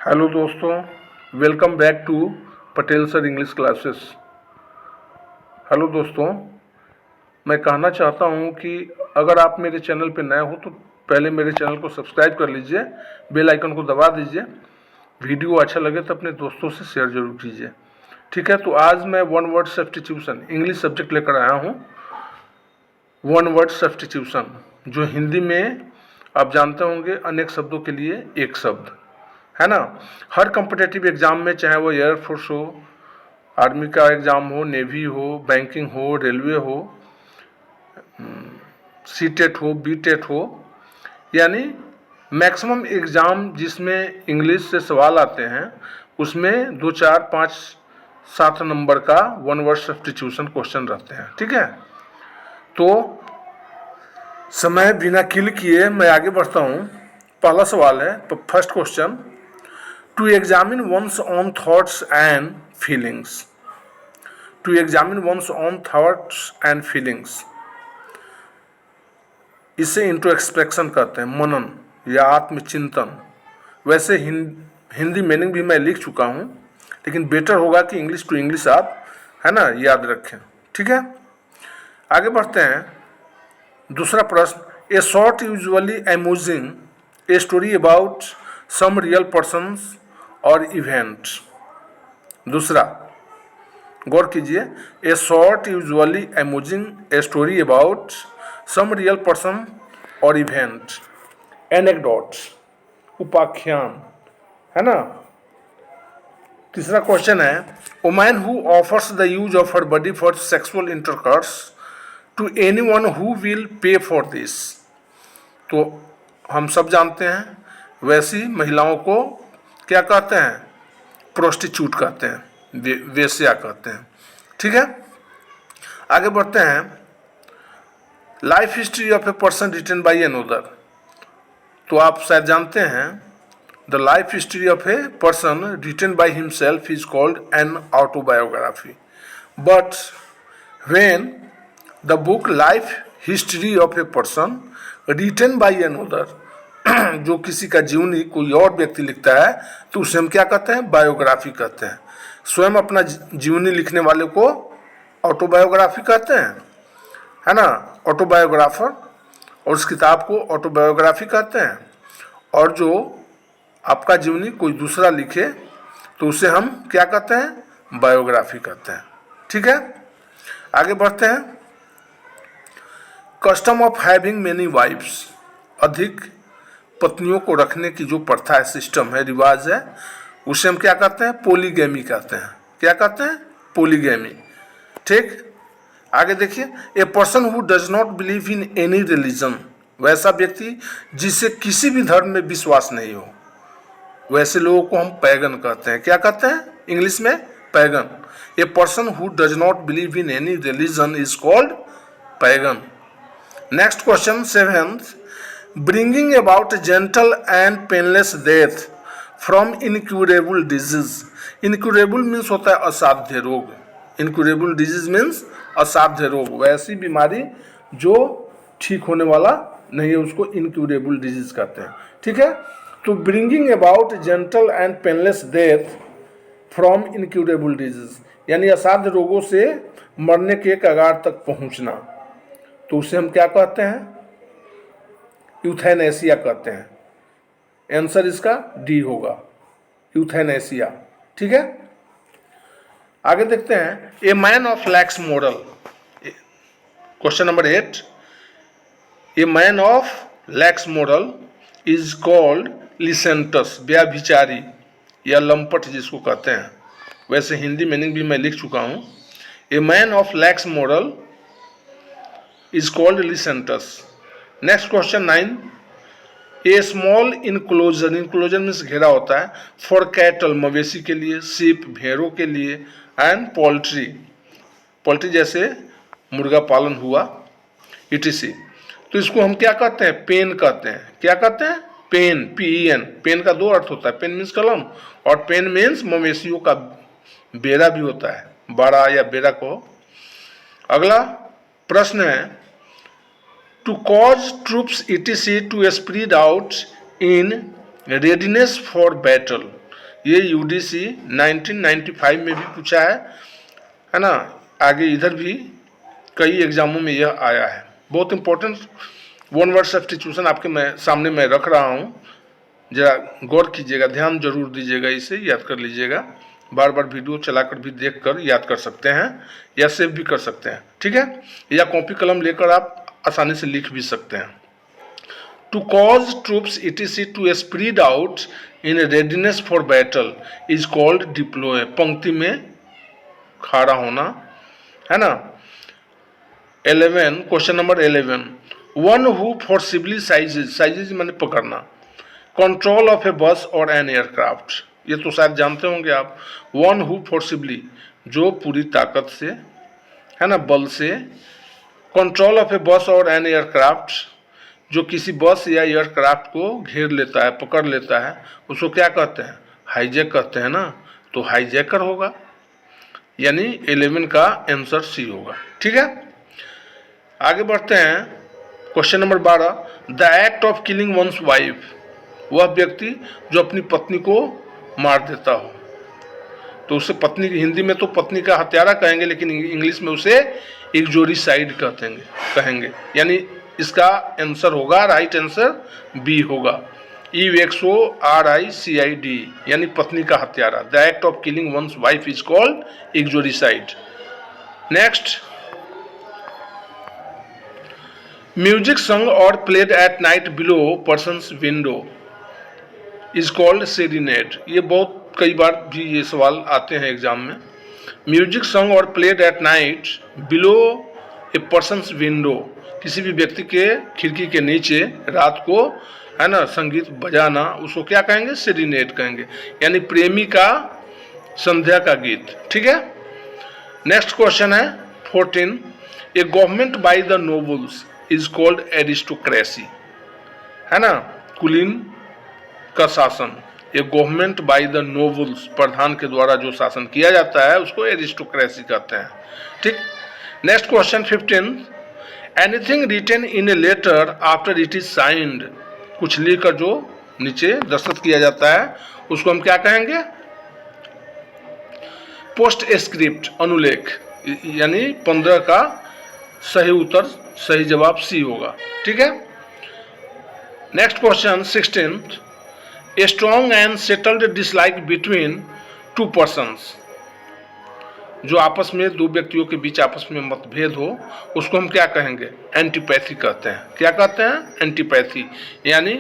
Hello दोस्तों, welcome back to Patel sir English classes. Hello दोस्तों, मैं कहना चाहता हूं कि अगर आप मेरे चैनल पर नए हो तो पहले मेरे चैनल को सब्सक्राइब कर लीजिए, बेल आइकन को दबा दीजिए। वीडियो अच्छा लगे तो अपने दोस्तों से शेयर जरूर कीजिए। ठीक है, तो आज मैं one word substitution English subject लेकर आया हूँ। वन वर्ड सब्स्टिट्यूशन, जो हिंदी में आप जानते होंगे अनेक शब्दों के लिए एक शब्द है ना। हर कॉम्पिटेटिव एग्जाम में, चाहे वो एयरफोर्स हो, आर्मी का एग्जाम हो, नेवी हो, बैंकिंग हो, रेलवे हो, सीटेट हो, बीटेट हो, यानी मैक्सिमम एग्जाम जिसमें इंग्लिश से सवाल आते हैं उसमें 2, 4, 5, 7 नंबर का वन वर्ड सब्स्टिट्यूशन क्वेश्चन रहते हैं। ठीक है, तो समय बिना किल किए मैं आगे बढ़ता हूँ। पहला सवाल है, first question, to examine one's own thoughts and feelings. To examine one's own thoughts and feelings. इसे इंट्रोस्पेक्शन कहते हैं, मनन या आत्मचिंतन। वैसे हिंदी मीनिंग भी मैं लिख चुका हूँ, लेकिन बेटर होगा कि इंग्लिश टू इंग्लिश आप है ना याद रखें। ठीक है, आगे बढ़ते हैं। दूसरा प्रश्न, a short usually amusing a story about some real persons और इवेंट। दूसरा, गौर कीजिए, a short usually amusing a story about some real person और इवेंट, एनेक्डोट, उपाख्यान, है ना। तीसरा क्वेश्चन है, woman who offers the use of her body for sexual intercourse to anyone who will pay for this. तो हम सब जानते हैं वैसी महिलाओं को क्या कहते हैं, प्रोस्टिट्यूट कहते हैं, वेश्या कहते हैं। ठीक है, आगे बढ़ते हैं। Life history of a person written by another. तो आप शायद जानते हैं, the life history of a person written by himself is called an autobiography. But when the book life history of a person written by another, जो किसी का जीवनी कोई और व्यक्ति लिखता है तो उसे हम क्या कहते हैं, बायोग्राफी कहते हैं। स्वयं अपना जीवनी लिखने वाले को ऑटोबायोग्राफी कहते हैं, है ना, ऑटोबायोग्राफर, और उस किताब को ऑटोबायोग्राफी कहते हैं। और जो आपका जीवनी कोई दूसरा लिखे तो उसे हम क्या कहते हैं, बायोग्राफी कहते हैं। ठीक है, आगे बढ़ते हैं। Custom of having many wifes, अधिक पत्नियों को रखने की जो प्रथा है, सिस्टम है, रिवाज है, उसे हम क्या कहते हैं, पोलीगैमी कहते हैं। क्या कहते हैं, पोलीगैमी। ठीक, आगे देखिए, ए person who does not believe in any religion, वैसा व्यक्ति जिसे किसी भी धर्म में विश्वास नहीं हो, वैसे लोगों को हम पैगन कहते हैं। क्या कहते हैं इंग्लिश में, pagan. A person who does not believe in any religion is called pagan. Next question, seventh, bringing about gentle and painless death from incurable disease. Incurable means होता है असाध्य रोग। Incurable disease means असाध्य रोग, वैसी बीमारी जो ठीक होने वाला नहीं है, उसको incurable disease कहते हैं। ठीक है, तो bringing about gentle and painless death from incurable disease, यानी असाध्य रोगों से मरने के कगार तक पहुंचना, तो उसे हम क्या कहते हैं, यूथैनेसिया कहते हैं। आंसर इसका डी होगा, यूथैनेसिया। ठीक है, आगे देखते हैं। A man of lax moral, question number 8, a man of lax moral is called licentious, व्याभिचारी या लंपट जिसको कहते हैं। वैसे हिंदी मीनिंग भी मैं लिख चुका हूं। A man of lax moral is called licentious. Next question 9, a small enclosure, enclosure means घेरा होता है, फॉर कैटल, मवेशी के लिए, सीप, भेड़ों के लिए, एंड पोल्ट्री, पोल्ट्री जैसे मुर्गा पालन हुआ, इटीसी। तो इसको हम क्या कहते हैं, पेन कहते हैं। क्या कहते हैं, पेन, PEN। पेन का 2 अर्थ होता है, पेन मीन्स कलम, और पेन मीन्स मवेशियों का बेड़ा भी होता है, बाड़ा या बेड़ा को। अगला प्रश्न है, to cause troops etc to spread out in readiness for battle, ये यूडीसी 1995 में भी पूछा है ना। आगे इधर भी कई एग्जामों में यह आया है। बहुत इंपॉर्टेंट वन वर्ड सब्स्टिट्यूशन आपके सामने मैं रख रहा हूँ, जरा गौर कीजिएगा, ध्यान जरूर दीजिएगा, इसे याद कर लीजिएगा। बार बार वीडियो चलाकर भी देखकर याद कर सकते हैं या सेव भी कर सकते हैं, ठीक है, या कॉपी कलम लेकर आप आसानी से लिख भी सकते हैं। To cause troops etc to spread out in readiness for battle is called deploy. पंक्ति में खड़ा होना, है ना। 11 question number 11, one who forcibly seizes माने पकड़ना, कंट्रोल ऑफ ए बस और एन एयरक्राफ्ट, ये तो शायद जानते होंगे आप। वन हु फोर्सिबली, जो पूरी ताकत से, है ना, बल से, कंट्रोल ऑफ ए बस और एन एयरक्राफ्ट, जो किसी बस या एयरक्राफ्ट को घेर लेता है, पकड़ लेता है, उसको क्या कहते हैं? हाईजैक कहते हैं ना। तो हाईजैकर होगा, यानी 11 का आंसर सी होगा, ठीक है। आगे बढ़ते हैं, question number 12, the act of killing one's wife, वह व्यक्ति जो अपनी पत्नी को मार देता हो, तो उसे पत्नी, हिंदी में तो पत्नी का हत्यारा कहेंगे, लेकिन इंग्लिश में उसे एक्जोरिसाइड कहेंगे, यानी इसका आंसर होगा, राइट आंसर बी होगा, EXORICID, यानी पत्नी का हत्यारा। The act of killing one's wife is called uxoricide. Next, music sung और played at night below person's window is called serenade. ये बहुत कई बार भी ये सवाल आते हैं एग्जाम में। म्यूजिक संग और played at night below A persons window, किसी भी व्यक्ति के खिड़की के नीचे रात को, है ना, संगीत बजाना, उसको क्या कहेंगे? सेरेनेड कहेंगे, यानी प्रेमी का संध्या का गीत, ठीक है। नेक्स्ट क्वेश्चन है 14, a government by the nobles is called aristocracy, है ना, कुलीन का शासन। ये गवर्नमेंट बाय द नोबल्स, प्रधान के द्वारा जो शासन किया जाता है उसको एरिस्टोक्रेसी कहते हैं, ठीक। Next question 15, anything written in a letter after it is signed, कुछ लिखकर जो नीचे दस्तखत किया जाता है उसको हम क्या कहेंगे? पोस्ट स्क्रिप्ट, अनुलेख, यानी 15 का सही उत्तर, सही जवाब सी होगा, ठीक है। Next question 16, a strong and settled dislike between two persons, जो आपस में दो व्यक्तियों के बीच आपस में मतभेद हो उसको हम क्या कहेंगे? एंटीपैथी कहते हैं। क्या कहते हैं? एंटीपैथी, यानी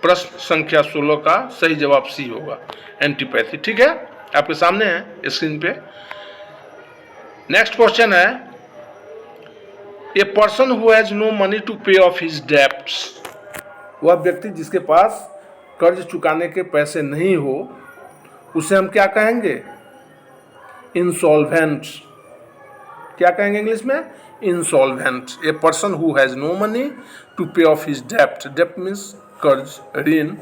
प्रश्न संख्या 16 का सही जवाब सी होगा, एंटीपैथी, ठीक है, आपके सामने है स्क्रीन पे। नेक्स्ट क्वेश्चन है, a person who has no money to pay off his debts, वह व्यक्ति जिसके पास कर्ज चुकाने के पैसे नहीं हो उसे हम क्या कहेंगे? इंसॉल्वेंट। क्या कहेंगे इंग्लिश में? Insolvent. A person who has no money to pay off his डेब्ट, डेब्ट मीन्स कर्ज, ऋण,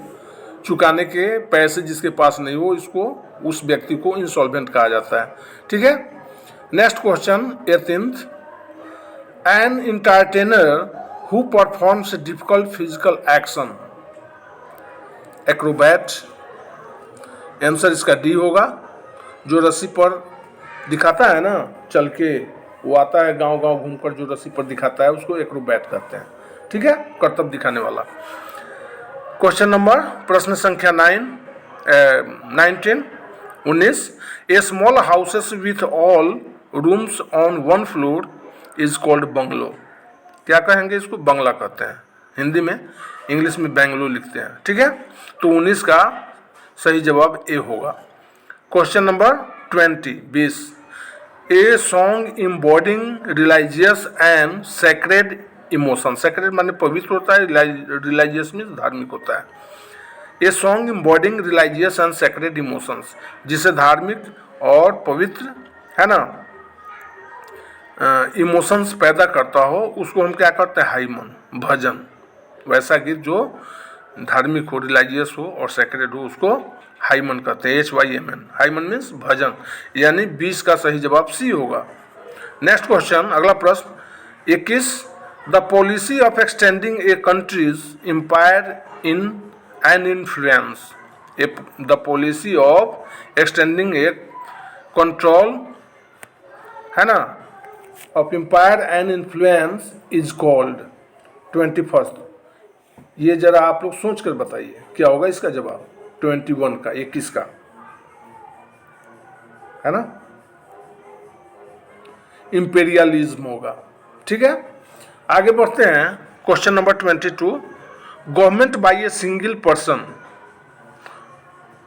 चुकाने के पैसे जिसके पास नहीं हो, इसको, उस व्यक्ति को इंसॉल्वेंट कहा जाता है, ठीक है। Next question 18, an entertainer who performs difficult physical action, Acrobat, answer इसका डी होगा। जो रस्सी पर दिखाता है ना, चल के वो आता है गांव गांव घूमकर, जो रस्सी पर दिखाता है उसको एक्रोबैट कहते हैं, ठीक है, करतब दिखाने वाला। क्वेश्चन नंबर, प्रश्न संख्या 19, a small houses with all rooms on one floor is called bungalow, क्या कहेंगे इसको? बंगला कहते हैं, हिंदी में, इंग्लिश में बेंगलो लिखते हैं, ठीक है। तो 19 का सही जवाब ए होगा। Question number 20, a song embodying religious and sacred emotion, sacred माने पवित्र होता है, रिलीजियस मीन्स धार्मिक होता है। A song embodying religious and sacred emotions, जिसे धार्मिक और पवित्र, है ना, इमोशंस पैदा करता हो, उसको हम क्या करते हैं? हाइमन, भजन। वैसा गीत जो धार्मिक हो, रिलीजियस हो और सेक्रेड हो, उसको हाइमन कहते हैं, HYMN। हाइमन मीन्स भजन, यानी 20 का सही जवाब सी होगा। नेक्स्ट क्वेश्चन, अगला प्रश्न 21, the policy of extending a country's empire in an influence the policy of extending a control, है ना, of empire and influence is called 21st। ये जरा आप लोग सोच कर बताइए क्या होगा इसका जवाब 21 का, 21 का, है ना, इंपेरियलिज्म होगा। ठीक है, आगे बढ़ते हैं। Question number 22, government by a single person,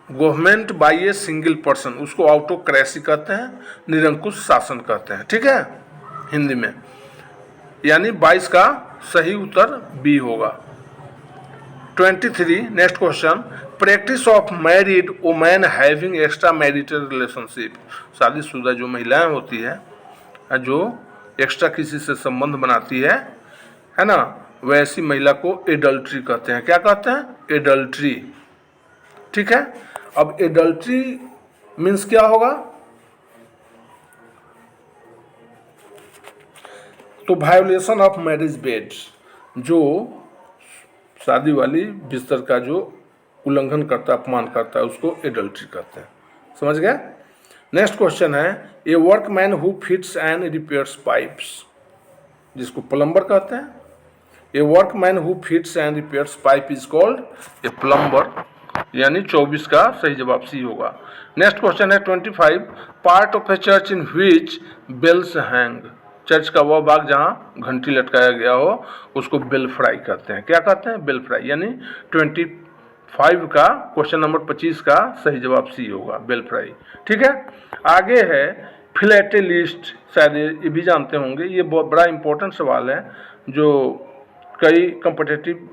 government by a single person, उसको ऑटोक्रेसी कहते हैं, निरंकुश शासन कहते हैं। ठीक है, हिंदी में, यानी 22 का सही उत्तर बी होगा। 23, next question, practice of married women having extra marital relationship, शादीशुदा जो महिलाएं होती है जो एक्स्ट्रा किसी से संबंध बनाती है ना, वैसी महिला को एडल्ट्री कहते हैं। क्या कहते हैं? एडल्ट्री। ठीक है, अब एडल्ट्री मीन्स क्या होगा? तो वायोलेशन ऑफ मैरिज बेड, जो शादी वाली बिस्तर का जो उल्लंघन करता है, अपमान करता है, उसको एडल्ट्री कहते हैं। समझ गए? नेक्स्ट क्वेश्चन है, a workman who fits and repairs pipes, जिसको प्लम्बर कहते हैं। A workman who fits and repairs pipe is called a plumber, यानी 24 का सही जवाब सी होगा। नेक्स्ट क्वेश्चन है 25, part of a church in which bells hang, church का वह भाग जहाँ घंटी लटकाया गया हो उसको बेल फ्राई कहते हैं। क्या कहते हैं? बेल फ्राई, यानी 25 का क्वेश्चन नंबर 25 का सही जवाब सी होगा, बेल फ्राई। ठीक है, आगे है फिलेटेलिस्ट, शायद ये भी जानते होंगे, ये बहुत बड़ा इंपॉर्टेंट सवाल है जो कई कॉम्पिटिटिव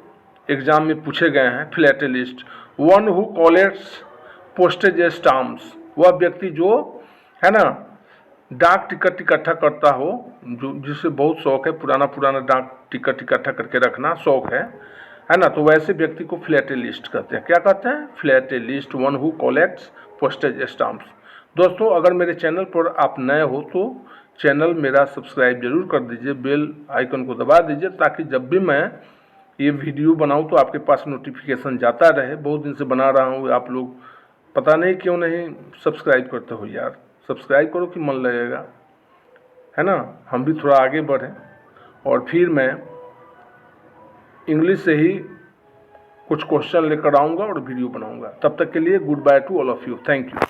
एग्जाम में पूछे गए हैं। Philatelist, one who collects postage stamps, वह व्यक्ति जो है ना डाक टिकट इकट्ठा करता हो, जो जिसे बहुत शौक है, पुराना डाक टिकट इकट्ठा करके रखना शौक है ना, तो वैसे व्यक्ति को फिलेटेलिस्ट कहते हैं। क्या कहते हैं? Philatelist, one who collects postage stamps. दोस्तों, अगर मेरे चैनल पर आप नए हो तो चैनल मेरा सब्सक्राइब जरूर कर दीजिए, बेल आइकन को दबा दीजिए, ताकि जब भी मैं ये वीडियो बनाऊं तो आपके पास नोटिफिकेशन जाता रहे। बहुत दिन से बना रहा हूँ, आप लोग पता नहीं क्यों नहीं सब्सक्राइब करते हो यार। सब्सक्राइब करो कि मन लगेगा, है ना, हम भी थोड़ा आगे बढ़ें। और फिर मैं इंग्लिश से ही कुछ क्वेश्चन लेकर आऊँगा और वीडियो बनाऊँगा। तब तक के लिए good by two all of you, thank you.